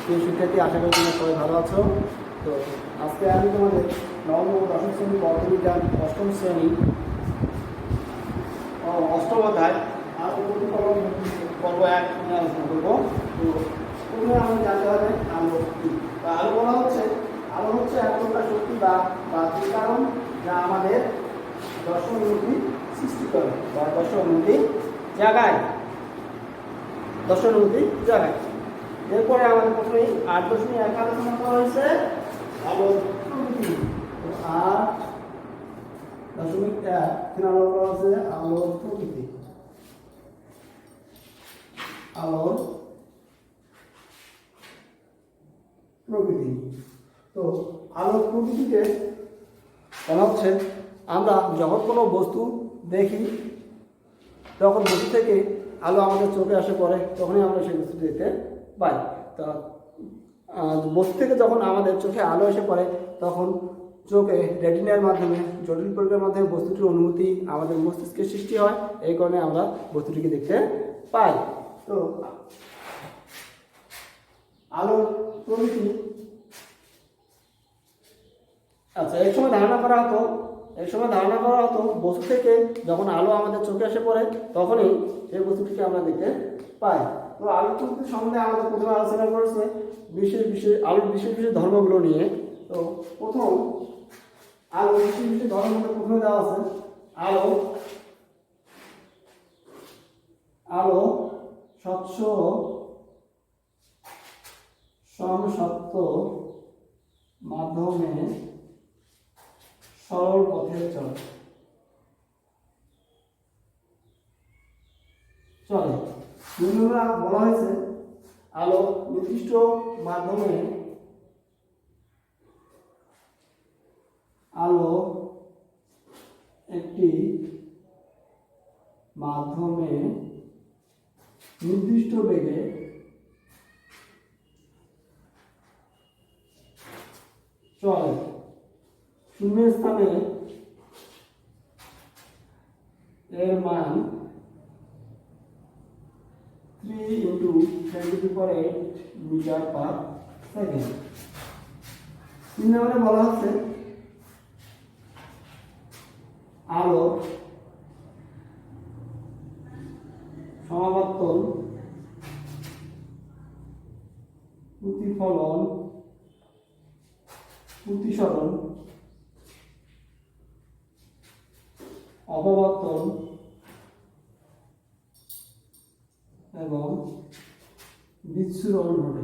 প্রিয় শিক্ষার্থী, আশা করি তোমরা সবাই ভালো আছো। তো আজকে আমি তোমাদের নবম ও দশম শ্রেণী পদার্থবিজ্ঞান অষ্টম শ্রেণী অষ্টম অধ্যায় আর প্রতিফলন পর্ব 1 নিয়ে আলোচনা করবো। তো প্রথমে আমাদের জানতে হবে আলো কি। আলো বলা হচ্ছে, আলো হচ্ছে এক প্রকার শক্তি বা বাহ্যিক কারণ যা আমাদের দর্শন অনুভূতি সৃষ্টি করে বা দর্শন অনুভূতি জাগায়। এরপরে আমাদের প্রথমে 8.1 আলোচনা করা হয়েছে আলোর প্রকৃতি। 8.1 আলোচনা করা হয়েছে আলোর প্রকৃতি। তো আলোর প্রকৃতিতে বলা হচ্ছে, আমরা যখন কোনো বস্তু দেখি তখন বস্তু থেকে আলো আমাদের চোখে আসে পড়ে, তখনই আমরা সেই বস্তু দেখতে পাই। তো বস্তু থেকে যখন আমাদের চোখে আলো এসে পড়ে তখন চোখে রেটিনার মাধ্যমে, জটিল প্রক্রিয়ার মাধ্যমে বস্তুটির অনুভূতি আমাদের মস্তিষ্কের সৃষ্টি হয়। এই কারণে আমরা বস্তুটিকে দেখতে পাই। তো আলোর প্রকৃতি এক সময় ধারণা করা হতো বস্তু থেকে যখন আলো আমাদের চোখে এসে পড়ে তখনই এই বস্তুটিকে আমরা দেখতে পাই। তো আলোর প্রকৃতি সম্বন্ধে আমাদের প্রথমে আলোচনা করেছে আলোর বিশেষ ধর্মগুলো নিয়ে। তো প্রথম আলো বিশেষ ধর্মগুলো প্রথমে দেওয়া আছে। আলো স্বচ্ছ সমসত্ব মাধ্যমে সরল পথে চলে। বলা হয়েছে আলো নির্দিষ্ট মাধ্যমে একটি মাধ্যমে নির্দিষ্ট বেগে চলে। শূন্য স্থানে এর মান 3 × 10⁸ মিটার পার সেকেন্ড। 3 নম্বরে বলা হচ্ছে আলো সমাবর্তন, প্রতিফলন, প্রতিসরণ, অপবর্তন এবং বিচ্ছুরণ ঘটে।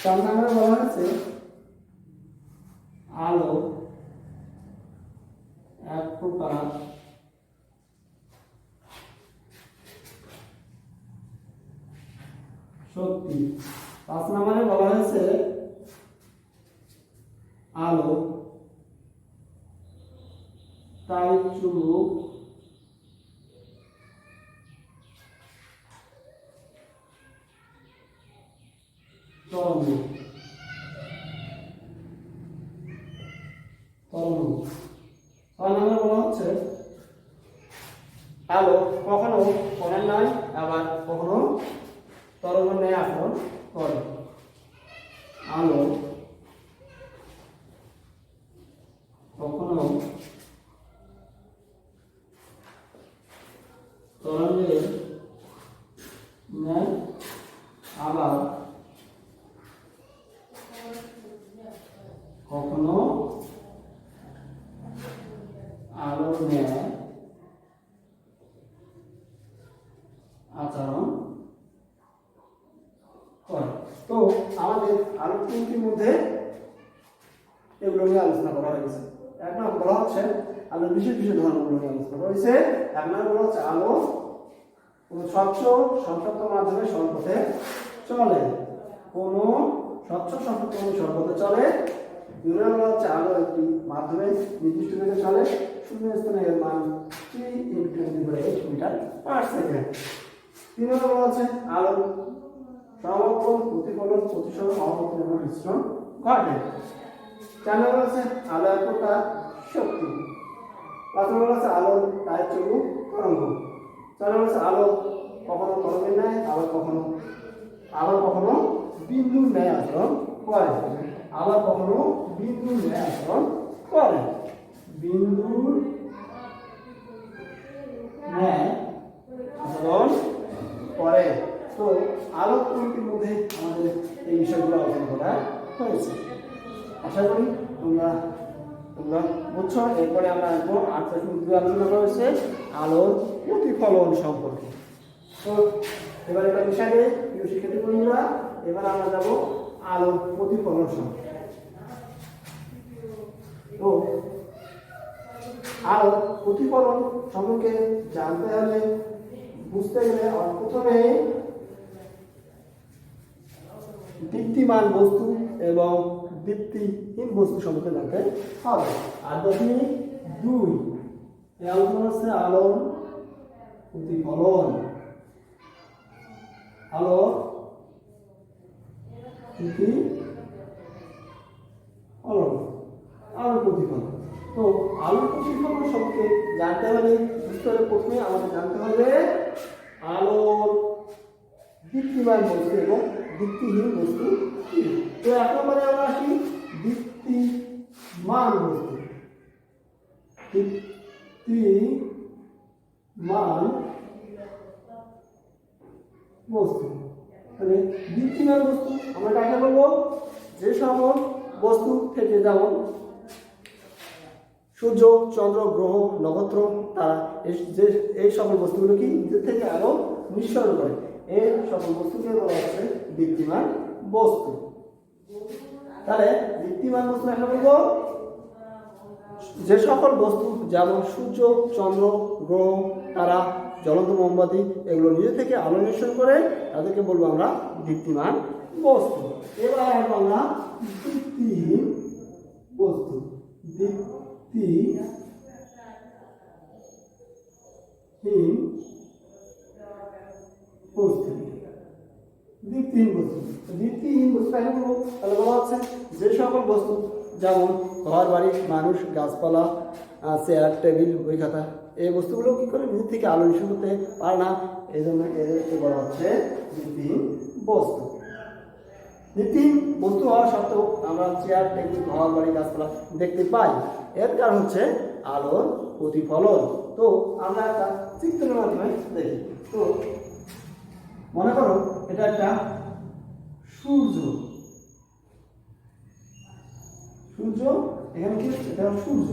4 নম্বরে বলা হয়েছে আলো এক প্রকার শক্তি। 5 নম্বরে বলা হয়েছে আলো তাই চুম্বক তরঙ্গ। 6 নম্বরে বলা হচ্ছে আলো কখনো কণার নয়, আবার কখনো তরঙ্গ ন্যায় আচরণ করে। আলো কখনো তরঙ্গের ন্যায়, আবার কখনো আলোর ন্যায় আচরণ করে। তো আমাদের আলোর প্রকৃতির মধ্যে এগুলো নিয়ে আলোচনা করা হয়েছে। এক নম্বর বলা হচ্ছে আলোর বিশেষ ধর্মগুলো নিয়ে আলোচনা করা হয়েছে। এক নম্বর বলা হচ্ছে আলো কোনো স্বচ্ছ সংসপ্ত মাধ্যমে সরলপথে চলে। কোনো স্বচ্ছ সংসপ্ত সরলপথে চলে। 2 নম্বর বলা হচ্ছে আলো একটি মাধ্যমে নির্দিষ্ট বেগে চলে। শূন্য স্থানে এর মান 3 × 10⁸ মিটার পার সেকেন্ড। 3 নম্বর বলা হচ্ছে আলোর সমাবর্তন, প্রতিফলন, প্রতিসরণ, অপবর্তন এবং বিচ্ছুরণ ঘটে। 4 নম্বর আছে আলো এক প্রকার শক্তি। 5 নম্বর আছে আলোর তাই চলুক তরঙ্গ। 6 তাহলে হচ্ছে আলো কখনো কলমের ন্যায় আবার কখনো বিন্দুর ন্যায় আচরণ করে, আবার কখনো বিন্দুর ন্যায় আচরণ করে, বিন্দুর ন্যায় আচরণ করে। তো আলোক প্রকৃতির মধ্যে আমাদের এই বিষয়গুলো আলোচনা করা হয়েছে। আশা করি তোমরা বুঝছো। এরপরে আমরা আসবো 8.2 আলোচনা করা হয়েছে আলোর প্রতিফলন সম্পর্কে। তো এবার একটা বিষয় নিয়ে প্রিয় শিক্ষার্থী বন্ধুরা, এবার আমরা যাব আলোর প্রতিফলন সম্পর্কে। তো আলোর প্রতিফলন সম্পর্কে জানতে হলে বুঝতে গেলে প্রথমে দীপ্তিমান বস্তু এবং দীপ্তিহীন বস্তু সম্পর্কে জানতে হবে। 8.2 এই আলোচনা হচ্ছে আলোর প্রতিফলন। আলোর প্রতিফলন। তো আলোর প্রতিফলন সম্পর্কে জানতে হলে বুঝতে হলে প্রথমে আমাদের জানতে হবে আলোর দীপ্তিমান বস্তু এবং দীপ্তিহীন বস্তু কি। তো এক নম্বরে আমরা আসি দীপ্তিমান বস্তু। দীপ্তিমান বস্তু মানে দীপ্তিমান বস্তু আমরা কাকে বলবো? যে সকল বস্তু থেকে, যেমন সূর্য, চন্দ্র, গ্রহ, নক্ষত্র, তারা এই সকল বস্তুগুলো কি নিজের থেকে আলো নিঃসরণ করে, এই সকল বস্তুকে বলা হচ্ছে দীপ্তিমান বস্তু। তাহলে দীপ্তিমান বস্তু একটা বলবো যে সকল বস্তু, যেমন সূর্য, চন্দ্র, গ্রহ, তারা, জ্বলন্ত মোমবাতি, এগুলো নিজে থেকে আলো নিঃসরণ করে, তাদেরকে বলবো আমরা দীপ্তিমান বস্তু। এবার আমরা দীপ্তিহীন বস্তু। দীপ্তিহীন বস্তু তাহলে বলা হচ্ছে যে সকল বস্তু, যেমন ঘর বাড়ি, মানুষ, গাছপালা, চেয়ার, টেবিল, বই খাতা, এই বস্তুগুলো কি করে নিজের থেকে আলো নিঃসরণ করতে পারে না, এই জন্য এদেরকে বলা হচ্ছে দীপ্তিহীন বস্তু। দীপ্তিহীন বস্তু হওয়া সত্ত্বেও আমরা চেয়ার, টেবিল, ঘর বাড়ি, গাছপালা দেখতে পাই, এর কারণ হচ্ছে আলোর প্রতিফলন। তো আমরা একটা চিত্রের মাধ্যমে দেখি। তো মনে করো এটা একটা সূর্য। এখানে কি এটা সূর্য।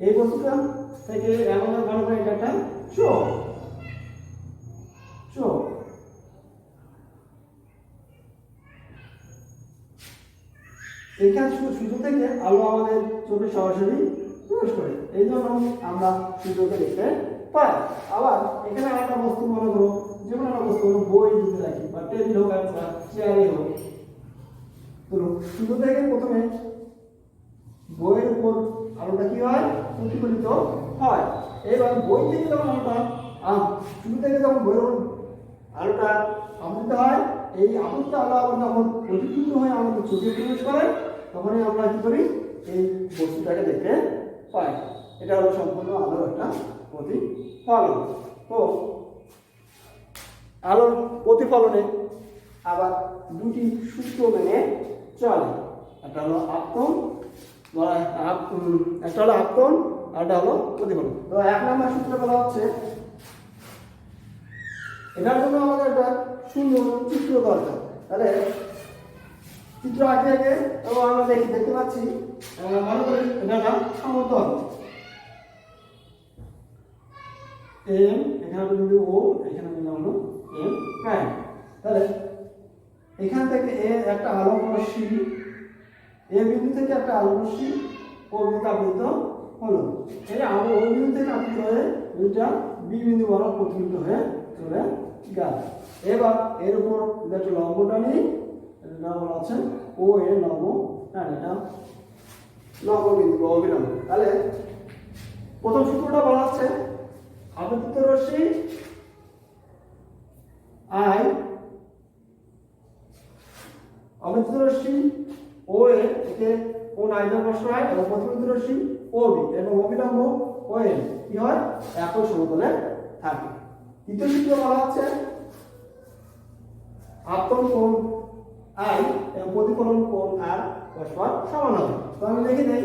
এই বস্তুটা থেকে এমন মনে করি এটা একটা চোখ। এখানে সূর্য থেকে আলো আমাদের চোখে সরাসরি প্রবেশ করে, এই জন্য আমরা সূর্যকে দেখতে পাই। আবার এখানে একটা বস্তু মনে করো, যে কোনো একটা বস্তু বই দিতে রাখি বা টেবিল হোক, একটা চেয়ারে হোক। ধরো সূর্য থেকে প্রথমে বইয়ের উপর আলোটা কি হয়? প্রতিফলিত হয়। এবার বই থেকে যখন আলোটা সূর্য থেকে যখন বইয়ের আলোটা আপতিত হয়, এই আপতিত আলো আবার যখন প্রতিফলিত হয়ে আমাদের চোখে প্রবেশ করে, তখনই আমরা কি করি? এই বস্তুটাকে দেখতে পাই। এটা হলো সম্পূর্ণ আলোর একটা প্রতিফলন। তো আলোর প্রতিফলনে আবার দুটি সূত্র মেনে চলে। একটা হলো আপতন, একটা হলো আপতন, আর একটা হলো প্রতিফলন। তো এক নম্বর সূত্র বলা হচ্ছে, এটার জন্য আমাদের একটা সুন্দর চিত্র দরকার। তাহলে চিত্র আগে এবং আমরা দেখতে পাচ্ছি, মনে করি এটা একটা সমতল এম, এখানে বিন্দু ও, এখানে বিন্দু হলো এম প্রাইম। তাহলে এখান থেকে একটা আলোক রশ্মি, এ বিন্দু থেকে একটা আলোক রশ্মি ও বিন্দু আপতিত হলো। এই আলো ও বিন্দু থেকে আপতিত হয়ে দুইটা বি বিন্দু বরাবর প্রতিফলিত হয়ে চলে গেল। এবার এর উপর একটা লম্ব টানি, এটা বলা হচ্ছে ও এ লম্ব টানি, এটা লম্ব বিন্দু বা অভিলম্ব। তাহলে প্রথম সূত্রটা বলা হচ্ছে আপতিত রশ্মি আই, আপতিত রশ্মি ও একে কোন আয়তন প্রশ্ন হয় এবং প্রতিফলিত রশ্মি ও বি এবং অবিলম্ব ও এন কি হয় একই সমতলে থাকে। দ্বিতীয় সূত্র বলা হচ্ছে আপতন কোণ আই এবং প্রতিফলন কোণ আর পরস্পর সমান হবে। তো আমি লিখে দেই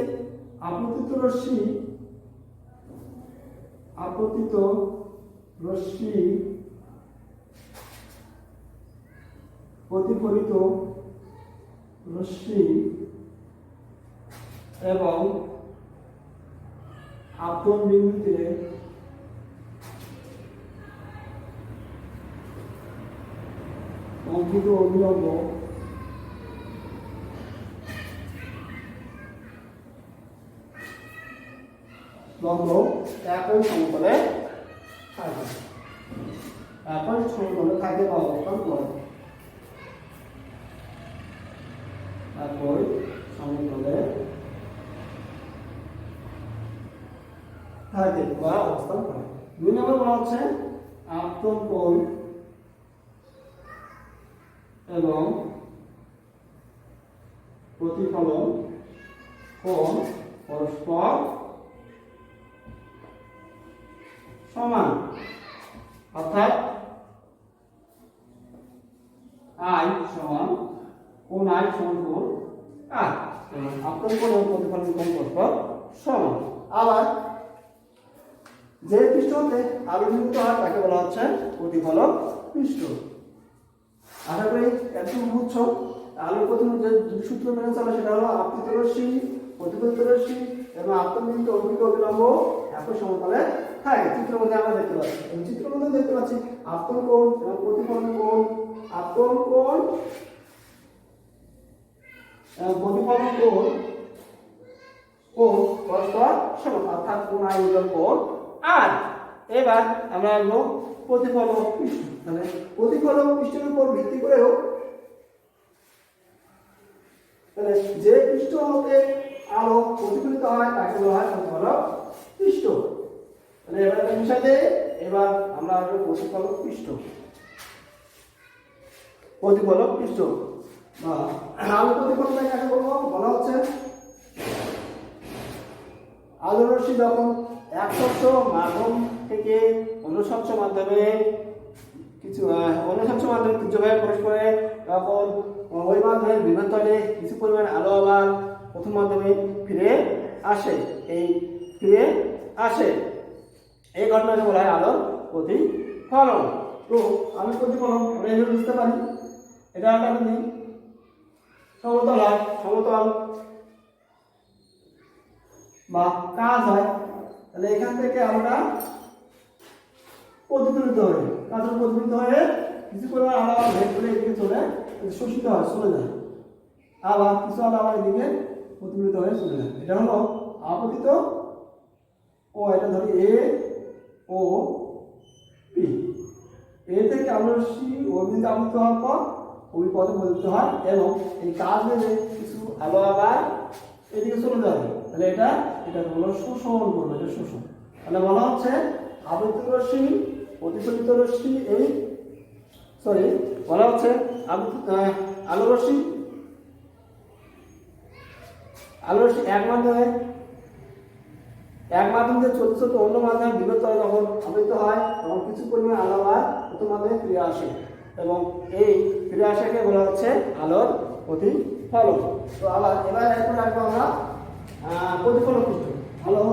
আপতিত রশ্মি প্রতিফলিত রশ্মি এবং আপতন বিন্দুতে অঙ্কিত অভিলম্ব লম্ব একই সমতলে থাকে, একই সমতলে থাকে বা অবস্থান করে, একই সমতলে থাকে বা অবস্থান করে। 2 নম্বর বলা হচ্ছে আপতন কোণ এবং প্রতিফলন কোণ পরস্পর সমান, অর্থাৎ আই সমান কোণ আই সমান কোণ আর আপতন কোণ এবং প্রতিফলন কোণ পরস্পর সমান। আবার যে পৃষ্ঠ হতে আলো নির্মিত হয় তাকে বলা হচ্ছে প্রতিফলক পৃষ্ঠ। আশা করি একদম বুঝছো। আলোর প্রথম যে দুটি সূত্র মেনে চলে সেটা হলো আপতিত রশ্মি, প্রতিফলিত রশ্মি এবং আপতনজনিত অভিজ্ঞ অভিলম্ব একই সমতলে থাকে। চিত্রের মধ্যে আমরা দেখতে পাচ্ছি, এই চিত্রের মধ্যে দেখতে পাচ্ছি আপতন কোণ এবং প্রতিফলন কোণ, আপতন কোণ এবং প্রতিফলন কোণ পরস্পর সমান, অর্থাৎ কোণ আই কোণ আর। এবার আমরা আসবো প্রতিফলক পৃষ্ঠ। তাহলে প্রতিফলক পৃষ্ঠের উপর ভিত্তি করেও তাহলে যে পৃষ্ঠ হতে আলো প্রতিফলিত হয় তাকে বলা হয় প্রতিফলক পৃষ্ঠ। তাহলে এবার একটা বিষয় দিয়ে এবার আমরা আসবো প্রতিফলক পৃষ্ঠ। প্রতিফলক পৃষ্ঠ বা আলো প্রতিফলন কাকে বলবো? বলা হচ্ছে আলো রশ্মি যখন এক স্বচ্ছ মাধ্যম থেকে অন্য স্বচ্ছ মাধ্যমে তীর্যভাবে পরস্পরে তখন ওই মাধ্যমে বিভ্রান্তরে কিছু পরিমাণ আলো আবার প্রথম মাধ্যমে ফিরে আসে, এই ঘটনাকে বলা হয় আলোর প্রতিফলন। তো আমি প্রতিফলন আমরা এইভাবে বুঝতে পারি, এটা একটা যদি সমতল বা কাজ হয় তাহলে এখান থেকে আলোটা প্রতিফলিত হয়ে কিছু পরিমাণ আলো ভেদ করে এদিকে শোষিত হয়, চলে যায়। আবার কিছু আলো আবার এদিকে প্রতিফলিত হয়ে চলে যায়। এটা হলো আপতিত ও, এটা ধরি এ ও পি। এ থেকে আলো রশ্মি ও বিন্দু আপতিত হওয়ার পর ওই পথে পরিবর্তিত হয় এবং এই কাজ বেঁধে কিছু আলো আবার এদিকে চলে যাবে। তাহলে এটা হলো শোষণ করবে, এটা শোষণ। তাহলে বলা হচ্ছে আপতিত রশ্মি, প্রতিফলিত রশ্মি বলা হচ্ছে আলো রশ্মি এক মাধ্যম দিয়ে ছোট অন্য মাধ্যমে বিভক্ত হয় যখন আপতিত হয় তখন কিছু পরিমাণ আলো আর প্রথম মাধ্যমে ফিরে আসে এবং এই ফিরে আসাকে বলা হচ্ছে আলোর প্রতিফলন। তো আবার এখন আসবো আমরা প্রতিফলন পৃষ্ঠ। আলো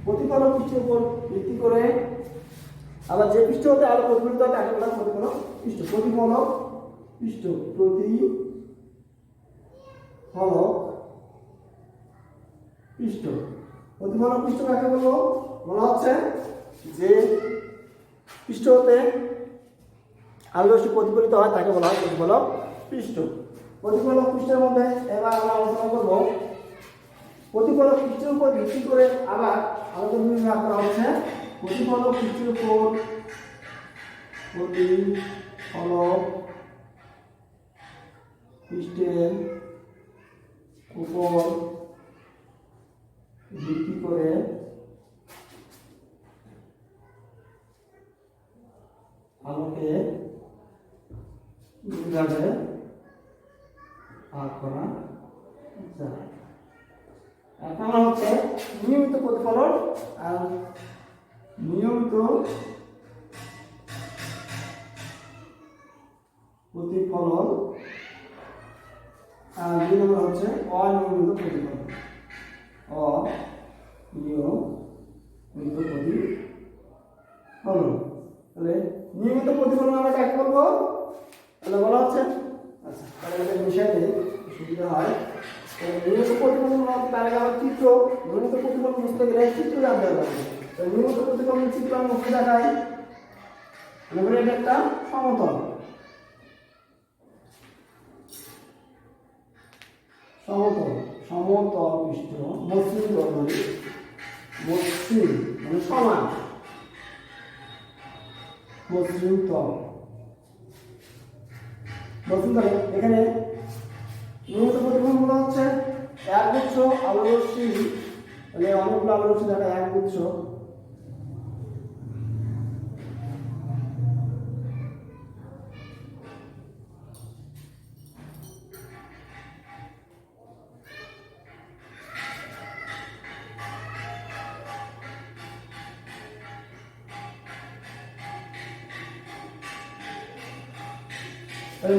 প্রতিফলন পৃষ্ঠের উপর ভিত্তি করে আবার যে পৃষ্ঠ হতে আলো প্রতিফলিত হয় তাকে বলা প্রতিফলক পৃষ্ঠ। প্রতিফলক পৃষ্ঠ প্রতিফলক পৃষ্ঠ কাকে বলবো? বলা হচ্ছে যে পৃষ্ঠ হতে আলো রশ্মি প্রতিফলিত হয় তাকে বলা হয় প্রতিফলক পৃষ্ঠ। প্রতিফলক পৃষ্ঠের মধ্যে এবার আমরা আলোচনা করব প্রতিফলক পৃষ্ঠের উপর ভিত্তি করে আবার আলোচনা বিভাগ করা হচ্ছে প্রতিফলক পৃষ্ঠের উপর প্রতিফলক পৃষ্ঠের উপর ভিত্তি করে আলোকে বিভাগে ভাগ করা যায়। এখন হচ্ছে নিয়মিত প্রতিফলন আর নিয়মিত প্রতিফলন, আর 2 নম্বর হচ্ছে অনিয়মিত প্রতিফলন। অনিয়মিত প্রতিফলন। তাহলে নিয়মিত প্রতিফলন আমরা কাকে বলবো? তাহলে বলা হচ্ছে, আচ্ছা তাহলে এটা বিষয়তে সুবিধা হয়। নিয়মিত প্রতিফলন তার আগে আমার চিত্র, নিয়মিত প্রতিফলন বুঝতে গেলে চিত্র জানতে হবে। নিয়মিত প্রতিফলনের চিত্র আমি মুখে দেখাই। এটা একটা সমতল, সমতল পৃষ্ঠ, মসৃণ তল, মসৃণ মানে সমান, মসৃণ তল। মসৃণ তলে এখানে নিয়মিত প্রতিফলন গুলো হচ্ছে একগুচ্ছ আলোরশ্মি, তাহলে অনেকগুলো আলোরশ্মি দেখা একগুচ্ছ,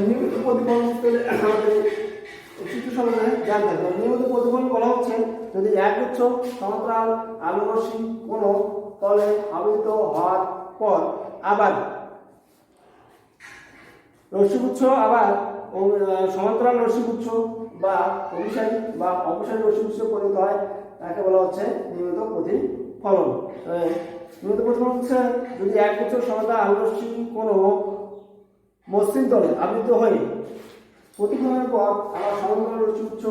নিয়মিত প্রতিফলন আমাদের চিত্র সম্বন্ধে জানতে হবে। নিয়মিত প্রতিফলন বলা হচ্ছে যদি একগুচ্ছ সমান্তরাল আলোরশ্মি কোনো তলে আবৃত হওয়ার পর আবার রশ্মিগুচ্ছ আবার সমান্তরাল রশ্মিগুচ্ছ বা অভিসারী বা অপসারী রশ্মিগুচ্ছ পরিণত হয়, তাকে বলা হচ্ছে নিয়মিত প্রতিফলন। নিয়মিত প্রতিফলন হচ্ছে যদি একগুচ্ছ সমান্তরাল আলোরশ্মি কোনো মসৃণ তলে আবৃত হয়ে প্রতিফলনের পর আবার সমান্তরাল রশ্মিগুচ্ছ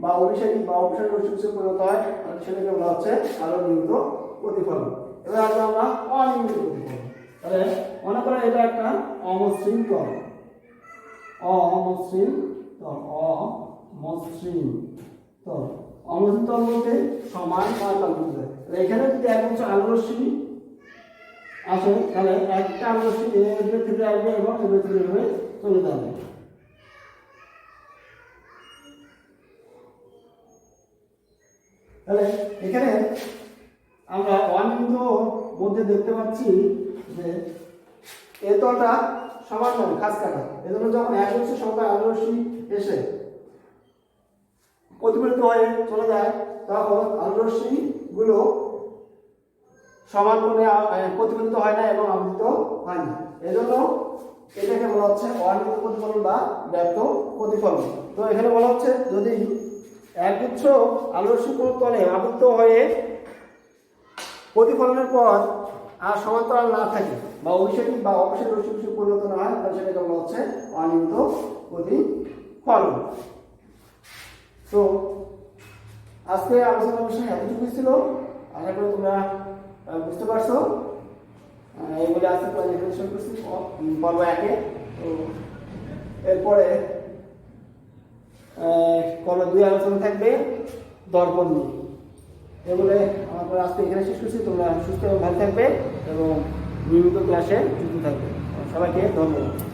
বা অভিসারী বা অপসারী রশ্মিগুচ্ছ পরিণত হয়, সেটাকে বলা হচ্ছে আলো নিয়মিত প্রতিফলন। এবার আসবে আমরা অনিয়মিত প্রতিফলন। তাহলে মনে করেন এটা একটা অমসৃণ তল, অমসৃণ তল, অমসৃণ তল। অমসৃণ তল বলতে সমান সমান্তরাল বুঝবে। এখানে যদি একগুচ্ছ আলোরশ্মি আসে তাহলে একটা আলোরশ্মি এর থেকে আসবে এবং এর থেকে এভাবে চলে যাবে। তাহলে এখানে আমরা অনিয়মিত মধ্যে দেখতে পাচ্ছি যে এই তলটা সমান নয়, খাস কাটা। এজন্য যখন একগুচ্ছ সমান্তরাল আলোরশ্মি এসে প্রতিফলিত হয়ে চলে যায় তখন আলোরশ্মি গুলো সমান কোণে প্রতিফলিত হয় না এবং আবৃত হয় না। এজন্য এটাকে বলা হচ্ছে অনিয়মিত প্রতিফলন বা ব্যর্থ প্রতিফলন। তো এখানে বলা হচ্ছে যদি একগুচ্ছ আলোরশ্মি কোনো তলে আবৃত হয়ে প্রতিফলনের পর আর সমান্তরাল না থাকে বা অভিসারী বা অপসারী রশ্মি পরিণত না হয়, তাহলে সেটাকে বলা হচ্ছে অনিয়মিত প্রতিফলন। তো আজকে আলোচনার বিষয় এতটুকুই ছিল। আশা করি তোমরা বুঝতে পারছো। এই বলে আজকে প্রেজেন্টেশন করছি পর্ব 1-এ। তো এরপরে পর্ব 2 আলোচনা থাকবে দর্পণ নিয়ে। এগুলো আমরা আজকে এখানে শেষ করছি। তোমরা সুস্থ এবং ভালো থাকবে এবং নিয়মিত ক্লাসে যুক্ত থাকবে। সবাইকে ধন্যবাদ।